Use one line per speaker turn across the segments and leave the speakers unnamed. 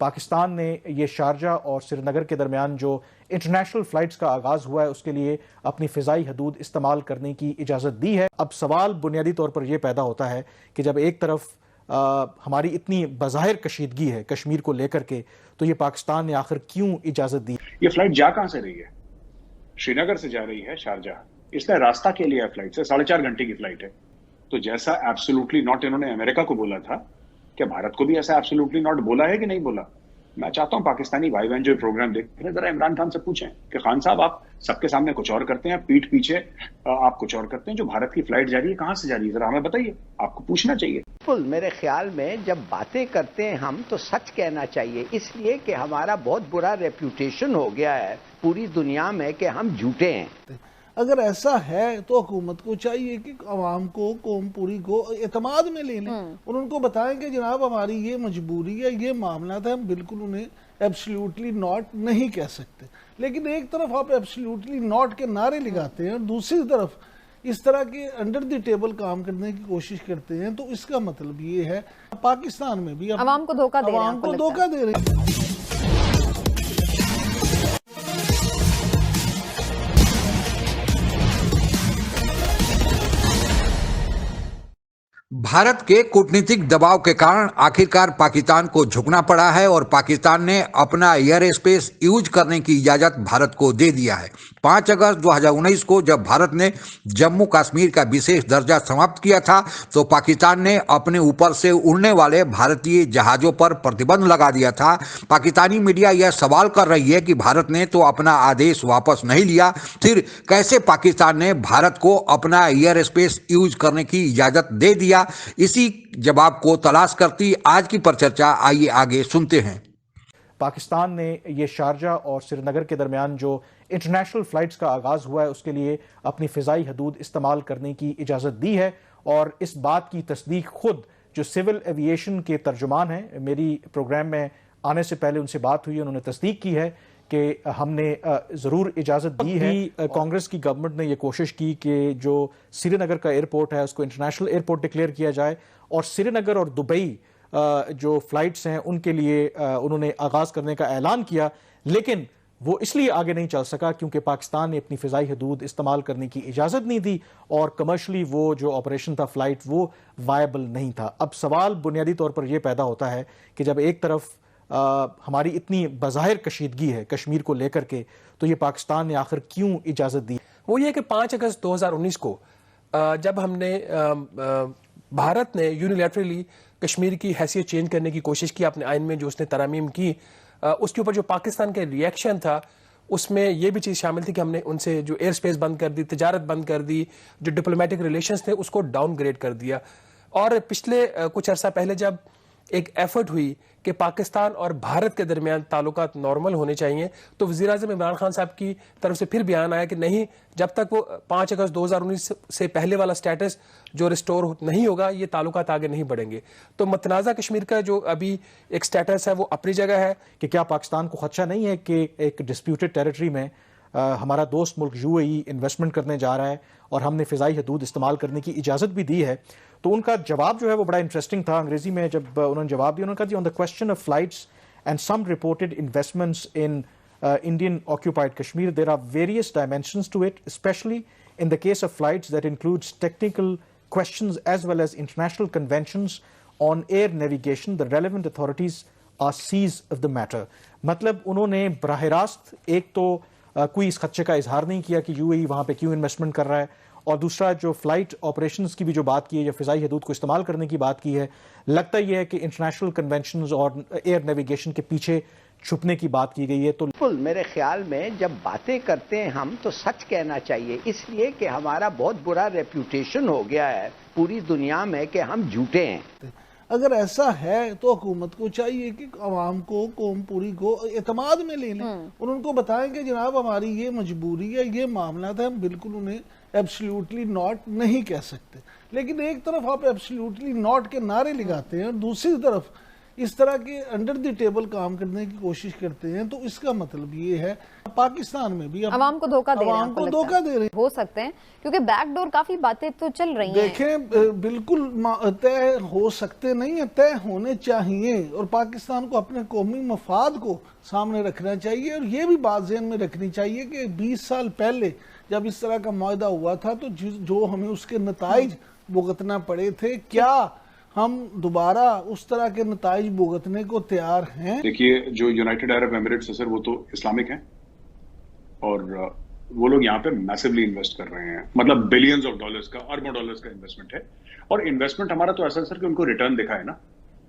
पाकिस्तान ने ये शारजा और श्रीनगर के दरमियान जो इंटरनेशनल फ़्लाइट्स का आगाज़ हुआ है उसके लिए अपनी फ़िज़ाई हदूद इस्तेमाल करने की इजाज़त दी है। अब सवाल बुनियादी तौर पर यह पैदा होता है कि जब एक तरफ हमारी इतनी बज़ाहिर कशीदगी है कश्मीर को लेकर के, तो ये पाकिस्तान ने आखिर क्यों इजाज़त दी?
ये फ्लाइट जा कहाँ से रही है? श्रीनगर से जा रही है शारजा। इसका रास्ता के लिए फ्लाइट से 4.5 घंटे की फ्लाइट है। तो जैसा एब्सोल्युटली नॉट इन्होंने अमेरिका को बोला था, क्या भारत को भी ऐसा एब्सोल्युटली नॉट बोला है कि नहीं बोला? मैं चाहता हूं पाकिस्तानी भाई बहन जो प्रोग्राम देख रहे हैं, जरा इमरान खान से पूछें कि खान साहब आप सबके सामने कुछ और करते हैं, पीठ पीछे आप कुछ और करते हैं। जो भारत की फ्लाइट जा रही है कहां से जा रही है, जरा हमें बताइए। आपको पूछना चाहिए।
बिल्कुल, मेरे ख्याल में जब बातें करते हैं हम तो सच कहना चाहिए, इसलिए कि हमारा बहुत बुरा रेप्यूटेशन हो गया है पूरी दुनिया में कि हम झूठे हैं।
अगर ऐसा है तो हुकूमत को चाहिए कि आवाम को, कौम पूरी को एतमाद में ले लें और उनको बताएं कि जनाब हमारी ये मजबूरी है, ये मामला था, हम बिल्कुल उन्हें एब्सोल्युटली नॉट नहीं कह सकते। लेकिन एक तरफ आप एब्सोल्युटली नॉट के नारे लगाते हैं और दूसरी तरफ इस तरह के अंडर द टेबल काम करने की कोशिश करते हैं, तो इसका मतलब ये है पाकिस्तान में भी
आवाम को धोखा दे रहे हैं।
भारत के कूटनीतिक दबाव के कारण आखिरकार पाकिस्तान को झुकना पड़ा है और पाकिस्तान ने अपना एयर स्पेस यूज करने की इजाजत भारत को दे दिया है। 5 अगस्त 2019 को जब भारत ने जम्मू कश्मीर का विशेष दर्जा समाप्त किया था, तो पाकिस्तान ने अपने ऊपर से उड़ने वाले भारतीय जहाजों पर प्रतिबंध लगा दिया था। पाकिस्तानी मीडिया यह सवाल कर रही है कि भारत ने तो अपना आदेश वापस नहीं लिया, फिर कैसे पाकिस्तान ने भारत को अपना एयर स्पेस यूज करने की इजाजत दे दिया? इसी जवाब को तलाश करती आज की परिचर्चा, आइए आगे सुनते हैं।
पाकिस्तान ने ये शारजा और श्रीनगर के दरमियान जो इंटरनेशनल फ़्लाइट्स का आगाज़ हुआ है उसके लिए अपनी फ़िज़ाई हदूद इस्तेमाल करने की इजाज़त दी है और इस बात की तस्दीक खुद जो सिविल एविएशन के तर्जुमान हैं, मेरी प्रोग्राम में आने से पहले उनसे बात हुई, उन्होंने तस्दीक की है कि हमने ज़रूर इजाज़त दी है। कांग्रेस की गवर्नमेंट ने यह कोशिश की कि जो श्रीनगर का एयरपोर्ट है उसको इंटरनेशनल एयरपोर्ट डिक्लेयर किया जाए और श्रीनगर और दुबई जो फ़्लाइट्स हैं उनके लिए उन्होंने आगाज़ करने का ऐलान किया, लेकिन वो इसलिए आगे नहीं चल सका क्योंकि पाकिस्तान ने अपनी फ़िज़ाई हदूद इस्तेमाल करने की इजाज़त नहीं दी और कमर्शली वो जो ऑपरेशन था फ़्लाइट वो वायबल नहीं था। अब सवाल बुनियादी तौर पर यह पैदा होता है कि जब एक तरफ हमारी इतनी बज़ाहिर कशीदगी है कश्मीर को लेकर के, तो ये पाकिस्तान ने आखिर क्यों इजाज़त दी?
वो ये कि 5 अगस्त 2019 को जब हमने भारत ने यूनिलैटरली कश्मीर की हैसियत चेंज करने की कोशिश की, अपने आइन में जो उसने तरमीम की, उसके ऊपर जो पाकिस्तान का रिएक्शन था उसमें यह भी चीज़ शामिल थी कि हमने उनसे जो एयर स्पेस बंद कर दी, तिजारत बंद कर दी, जो डिप्लोमेटिक रिलेशंस थे उसको डाउनग्रेड कर दिया। और पिछले कुछ अर्सा पहले जब एक एफर्ट हुई कि पाकिस्तान और भारत के दरमियान ताल्लुकात नॉर्मल होने चाहिए, तो वज़ीर-ए-आज़म इमरान खान साहब की तरफ से फिर बयान आया कि नहीं, जब तक वो 5 अगस्त 2019 से पहले वाला स्टेटस जो रिस्टोर नहीं होगा ये ताल्लुकात आगे नहीं बढ़ेंगे। तो मतनाज़ा कश्मीर का जो अभी एक स्टेटस है वो अपनी जगह है।
कि क्या पाकिस्तान को खदशा नहीं है कि एक डिस्प्यूटेड टेरिटरी में हमारा दोस्त मुल्क यूएई इन्वेस्टमेंट करने जा रहा है और हमने फ़िज़ाई हदूद इस्तेमाल करने की इजाज़त भी दी है? तो उनका जवाब जो है वो बड़ा इंटरेस्टिंग था। अंग्रेजी में जब उन्होंने जवाब दिया, उन्होंने कहा, on the question of flights and some reported investments in Indian occupied Kashmir, there are various dimensions to it, especially in the case of flights that includes technical questions as well as international conventions on air navigation, the relevant authorities are seized of the matter। मतलब उन्होंने बराह रास्त एक तो कोई इस खदशे का इजहार नहीं किया कि यूएई वहाँ पे क्यों इन्वेस्टमेंट कर रहा है, और दूसरा जो फ्लाइट ऑपरेशंस की भी जो बात की है, जो फ़िज़ाई हदूद को इस्तेमाल करने की बात की है, लगता यह है कि इंटरनेशनल कन्वेंशंस और एयर नेविगेशन के पीछे छुपने की बात की गई है। तो
बिल्कुल, मेरे ख्याल में जब बातें करते हैं हम तो सच कहना चाहिए, इसलिए कि हमारा बहुत बुरा रेप्यूटेशन हो गया है पूरी दुनिया में कि हम झूठे हैं।
अगर ऐसा है तो हुकूमत को चाहिए कि आवाम को, कौम पूरी को एतमाद में ले लें और उनको बताएं कि जनाब हमारी ये मजबूरी है, ये मामला था, हम बिल्कुल उन्हें एब्सोल्युटली नॉट नहीं कह सकते। लेकिन एक तरफ आप एब्सोल्युटली नॉट के नारे लगाते हैं और दूसरी तरफ इस तरह के अंडर द टेबल काम करने की कोशिश करते हैं, तो इसका मतलब ये है पाकिस्तान में भी
अवाम को धोखा दे रहे हैं,
हो
सकते हैं, क्योंकि बैकडोर काफी बातें तो चल रही हैं।
देखें, बिल्कुल तय हो सकते नहीं है, तय होने चाहिए, और पाकिस्तान को अपने कौमी मफाद को सामने रखना चाहिए। और ये भी बात ज़हन में रखनी चाहिए कि 20 साल पहले जब इस तरह का मुआहदा हुआ था तो जो हमें उसके नताइज भुगतना पड़े थे, क्या हम दोबारा उस तरह के नताइज भुगतने को तैयार हैं?
देखिए, जो यूनाइटेड अरब एमिरेट्स है सर, वो तो इस्लामिक हैं और वो लोग यहाँ पे मैसिवली इन्वेस्ट कर रहे हैं, मतलब बिलियंस ऑफ डॉलर्स का, अरबों डॉलर्स का इन्वेस्टमेंट है। और इन्वेस्टमेंट हमारा तो ऐसा सर कि उनको रिटर्न दिखा है ना,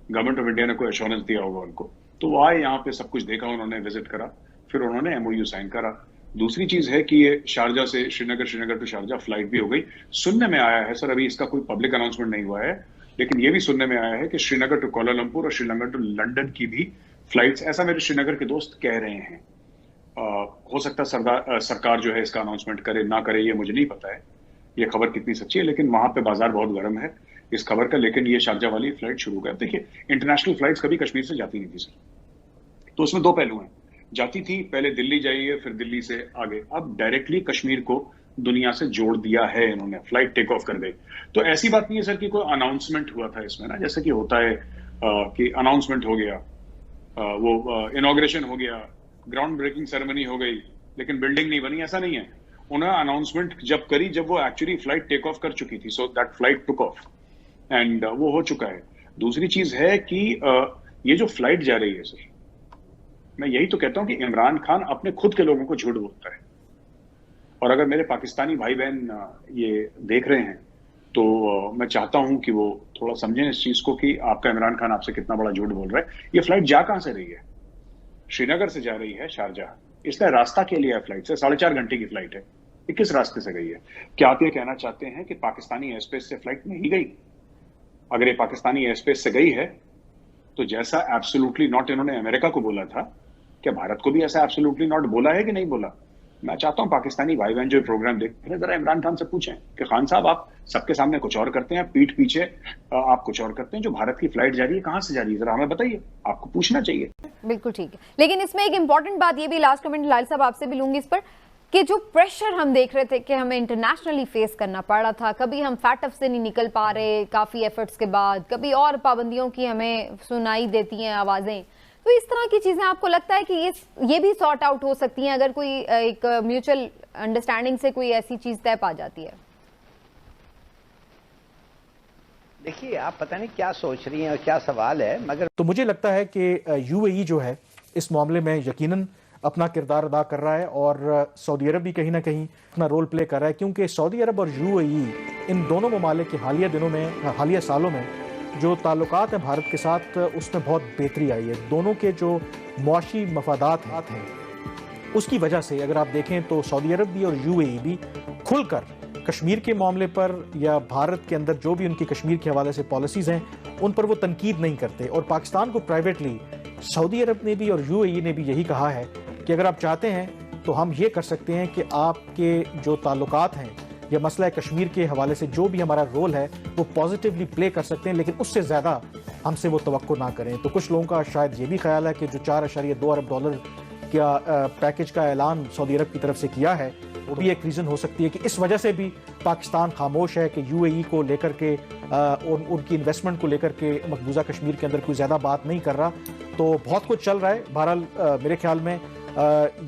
गवर्नमेंट ऑफ इंडिया ने कोई एश्योरेंस दिया होगा उनको, तो वो आए यहाँ पे, सब कुछ देखा उन्होंने, विजिट करा, फिर उन्होंने MOU साइन करा। दूसरी चीज है कि ये शारजा से Srinagar, Srinagar to Sharjah flight भी हो गई। सुनने में आया है सर, अभी इसका कोई पब्लिक अनाउंसमेंट नहीं हुआ है, लेकिन ये भी सुनने में आया है कि श्रीनगर टू कोलालमपुर और श्रीनगर टू लंदन की भी फ्लाइट्स, ऐसा मेरे श्रीनगर के दोस्त कह रहे हैं। हो सकता है सरकार जो है इसका अनाउंसमेंट करे ना करे, ये मुझे नहीं पता है ये खबर कितनी सच्ची है, लेकिन वहां पे बाजार बहुत गर्म है इस खबर का। लेकिन ये शारजा वाली फ्लाइट शुरू कर, देखिए इंटरनेशनल फ्लाइट्स कभी कश्मीर से जाती नहीं थी सर, तो उसमें दो पहलू हैं। जाती थी पहले दिल्ली जाइए, फिर दिल्ली से आगे, अब डायरेक्टली कश्मीर को दुनिया से जोड़ दिया है इन्होंने, फ्लाइट टेक ऑफ कर गई। तो ऐसी बात नहीं है सर कि कोई अनाउंसमेंट हुआ था इसमें ना, जैसे कि होता है कि अनाउंसमेंट हो गया, वो इनॉग्रेशन हो गया, ग्राउंड ब्रेकिंग सेरेमनी हो गई, लेकिन बिल्डिंग नहीं बनी, ऐसा नहीं है। उन्होंने अनाउंसमेंट जब करी जब वो एक्चुअली फ्लाइट टेक ऑफ कर चुकी थी, so that flight took off and वो हो चुका है। दूसरी चीज है कि ये जो फ्लाइट जा रही है सर, मैं यही तो कहता हूं कि इमरान खान अपने खुद के लोगों को झूठ बोलता है, और अगर मेरे पाकिस्तानी भाई बहन ये देख रहे हैं तो मैं चाहता हूं कि वो थोड़ा समझें इस चीज को कि आपका इमरान खान आपसे कितना बड़ा झूठ बोल रहा है। ये फ्लाइट जा कहां से रही है? श्रीनगर से जा रही है शारजा। इसका रास्ता के लिए है फ्लाइट से, 4.5 घंटे की फ्लाइट है। ये किस रास्ते से गई है? क्या आप ये कहना चाहते हैं कि पाकिस्तानी एयर स्पेस से फ्लाइट नहीं गई? अगर ये पाकिस्तानी एयर स्पेस से गई है तो जैसा एब्सोल्युटली नॉट इन्होंने अमेरिका को बोला था, क्या भारत को भी ऐसा एब्सोल्युटली नॉट बोला है कि नहीं बोला? मैं चाहता हूं पाकिस्तानी भाई बहन जो प्रोग्राम देख रहे हैं, जरा इमरान खान से पूछें कि खान साहब, आप सबके सामने कुछ और करते हैं, पीठ पीछे आप कुछ और करते हैं, जो भारत की फ्लाइट जा रही है कहां से जा रही है, जरा हमें बताइए, आपको पूछना चाहिए।
बिल्कुल ठीक है, लेकिन इसमें एक इंपॉर्टेंट बात ये भी, लास्ट कमेंट लाल साहब आपसे भी लूंगी इस पर, कि जो प्रेशर हम देख रहे थे कि हमें इंटरनेशनली फेस करना पड़ रहा था, कभी हम फैटफ से नहीं निकल पा रहे काफी एफर्ट्स के बाद, कभी और पाबंदियों की हमें सुनाई देती हैं आवाजें, तो इस तरह की चीजें आपको लगता है कि ये भी सॉर्ट आउट हो सकती हैं अगर कोई एक म्यूचुअल अंडरस्टैंडिंग से कोई ऐसी चीज तय पा जाती है?
देखिए, आप पता नहीं क्या सोच रही हैं और क्या सवाल है, मगर
तो मुझे लगता है कि UAE जो है इस मामले में यकीनन अपना किरदार अदा कर रहा है, और सऊदी अरब भी कहीं ना कहीं अपना रोल प्ले कर रहा है, क्योंकि सऊदी अरब और UAE इन दोनों ममालिक के हालिया सालों में जो ताल्लुकात हैं भारत के साथ, उसमें बहुत बेहतरी आई है। दोनों के जो मुआशी मफादात हैं उसकी वजह से अगर आप देखें तो सऊदी अरब भी और UAE भी खुलकर कश्मीर के मामले पर या भारत के अंदर जो भी उनकी कश्मीर के हवाले से पॉलिसीज़ हैं उन पर वो तनकीद नहीं करते। और पाकिस्तान को प्राइवेटली सऊदी अरब ने भी और UAE ने भी यही कहा है कि अगर आप चाहते हैं तो हम ये कर सकते हैं कि आपके जो ताल्लुकात हैं या मसला कश्मीर के हवाले से जो भी हमारा रोल है वो पॉजिटिवली प्ले कर सकते हैं, लेकिन उससे ज़्यादा हमसे वो तवक्को ना करें। तो कुछ लोगों का शायद ये भी ख्याल है कि जो $4.2 अरब का पैकेज का ऐलान सऊदी अरब की तरफ से किया है वो भी एक रीज़न हो सकती है कि इस वजह से भी पाकिस्तान खामोश है कि UAE को लेकर के और उनकी इन्वेस्टमेंट को लेकर के मकबूजा कश्मीर के अंदर कोई ज़्यादा बात नहीं कर रहा। तो बहुत कुछ चल रहा है। बहरहाल मेरे ख्याल में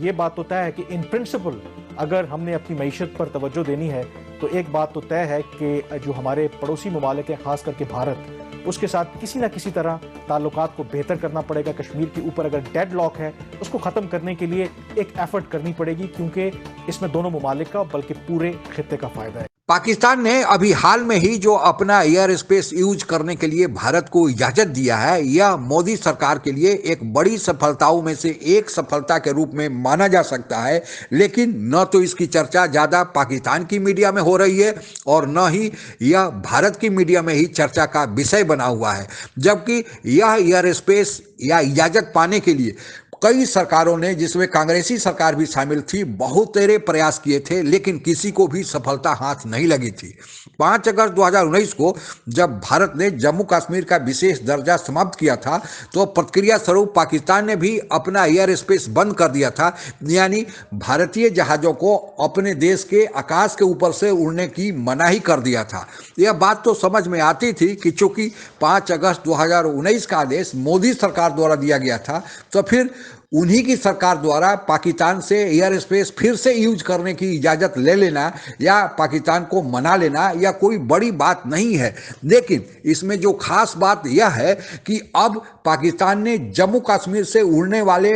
ये बात तो तय है कि इन प्रिंसिपल अगर हमने अपनी मईशत पर तवज्जो देनी है तो एक बात तो तय है कि जो हमारे पड़ोसी ममालिक हैं, खास करके भारत, उसके साथ किसी ना किसी तरह ताल्लुकात को बेहतर करना पड़ेगा। कश्मीर के ऊपर अगर डेड लॉक है उसको ख़त्म करने के लिए एक एफर्ट करनी पड़ेगी, क्योंकि इसमें दोनों ममालिक का बल्कि पूरे खित्ते का फ़ायदा है।
पाकिस्तान ने अभी हाल में ही जो अपना एयर स्पेस यूज करने के लिए भारत को इजाजत दिया है, यह मोदी सरकार के लिए एक बड़ी सफलताओं में से एक सफलता के रूप में माना जा सकता है। लेकिन न तो इसकी चर्चा ज़्यादा पाकिस्तान की मीडिया में हो रही है और न ही यह भारत की मीडिया में ही चर्चा का विषय बना हुआ है, जबकि यह एयर स्पेस या इजाज़त पाने के लिए कई सरकारों ने, जिसमें कांग्रेसी सरकार भी शामिल थी, बहुत तेरे प्रयास किए थे, लेकिन किसी को भी सफलता हाथ नहीं लगी थी। 5 अगस्त 2019 को जब भारत ने जम्मू कश्मीर का विशेष दर्जा समाप्त किया था, तो प्रतिक्रिया स्वरूप पाकिस्तान ने भी अपना एयर स्पेस बंद कर दिया था, यानी भारतीय जहाजों को अपने देश के आकाश के ऊपर से उड़ने की मनाही कर दिया था। यह बात तो समझ में आती थी कि चूंकि 5 अगस्त 2019 का आदेश मोदी सरकार द्वारा दिया गया था, तो फिर उन्हीं की सरकार द्वारा पाकिस्तान से एयर स्पेस फिर से यूज करने की इजाज़त ले लेना या पाकिस्तान को मना लेना या कोई बड़ी बात नहीं है। लेकिन इसमें जो खास बात यह है कि अब पाकिस्तान ने जम्मू कश्मीर से उड़ने वाले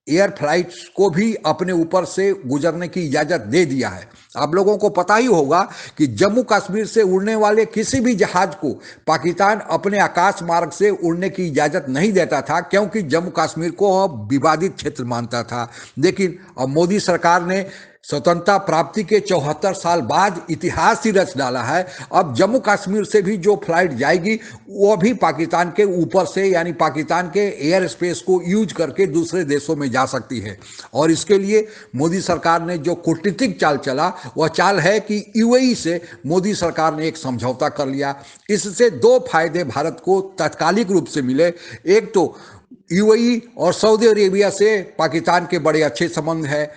एयर फ्लाइट्स को भी अपने ऊपर से गुजरने की इजाज़त दे दिया है। आप लोगों को पता ही होगा कि जम्मू कश्मीर से उड़ने वाले किसी भी जहाज को पाकिस्तान अपने आकाश मार्ग से उड़ने की इजाज़त नहीं देता था, क्योंकि जम्मू कश्मीर को अब विवादित क्षेत्र मानता था। लेकिन अब मोदी सरकार ने स्वतंत्रता प्राप्ति के 74 साल बाद इतिहास ही रच डाला है। अब जम्मू कश्मीर से भी जो फ्लाइट जाएगी वो भी पाकिस्तान के ऊपर से, यानी पाकिस्तान के एयर स्पेस को यूज करके दूसरे देशों में जा सकती है। और इसके लिए मोदी सरकार ने जो कूटनीतिक चाल चला, वह चाल है कि यूएई से मोदी सरकार ने एक समझौता कर लिया। इससे 2 फायदे भारत को तात्कालिक रूप से मिले। एक तो यूएई और सऊदी अरेबिया से पाकिस्तान के बड़े अच्छे संबंध है।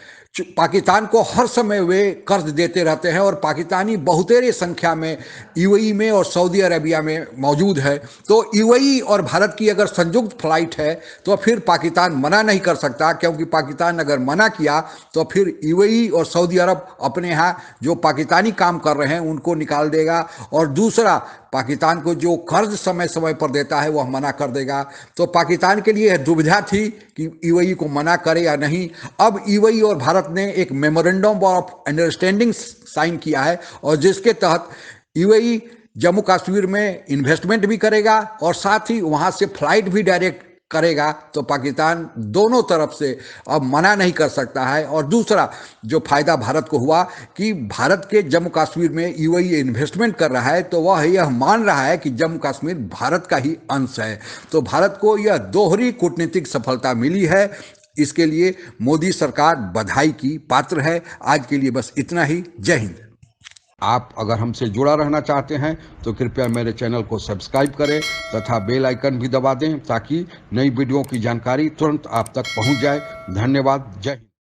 पाकिस्तान को हर समय वे कर्ज देते रहते हैं और पाकिस्तानी बहुतेरे संख्या में यूएई में और सऊदी अरेबिया में मौजूद है। तो यूएई और भारत की अगर संयुक्त फ्लाइट है तो फिर पाकिस्तान मना नहीं कर सकता, क्योंकि पाकिस्तान अगर मना किया तो फिर यूएई और सऊदी अरब अपने यहाँ जो पाकिस्तानी काम कर रहे हैं उनको निकाल देगा, और दूसरा पाकिस्तान को जो कर्ज समय समय पर देता है वह मना कर देगा। तो पाकिस्तान के लिए दुविधा थी कि यूएई को मना करे या नहीं। अब यूएई और भारत ने एक मेमोरेंडम ऑफ अंडरस्टैंडिंग साइन किया है, और जिसके तहत यूएई जम्मू कश्मीर में इन्वेस्टमेंट भी करेगा और साथ ही वहां से फ्लाइट भी डायरेक्ट करेगा। तो पाकिस्तान दोनों तरफ से अब मना नहीं कर सकता है। और दूसरा जो फायदा भारत को हुआ कि भारत के जम्मू कश्मीर में यूएई इन्वेस्टमेंट कर रहा है, तो वह यह मान रहा है कि जम्मू कश्मीर भारत का ही अंश है। तो भारत को यह दोहरी कूटनीतिक सफलता मिली है। इसके लिए मोदी सरकार बधाई की पात्र है। आज के लिए बस इतना ही। जय हिंद।
आप अगर हमसे जुड़ा रहना चाहते हैं तो कृपया मेरे चैनल को सब्सक्राइब करें तथा बेल आइकन भी दबा दें, ताकि नई वीडियो की जानकारी तुरंत आप तक पहुंच जाए। धन्यवाद। जय हिंद।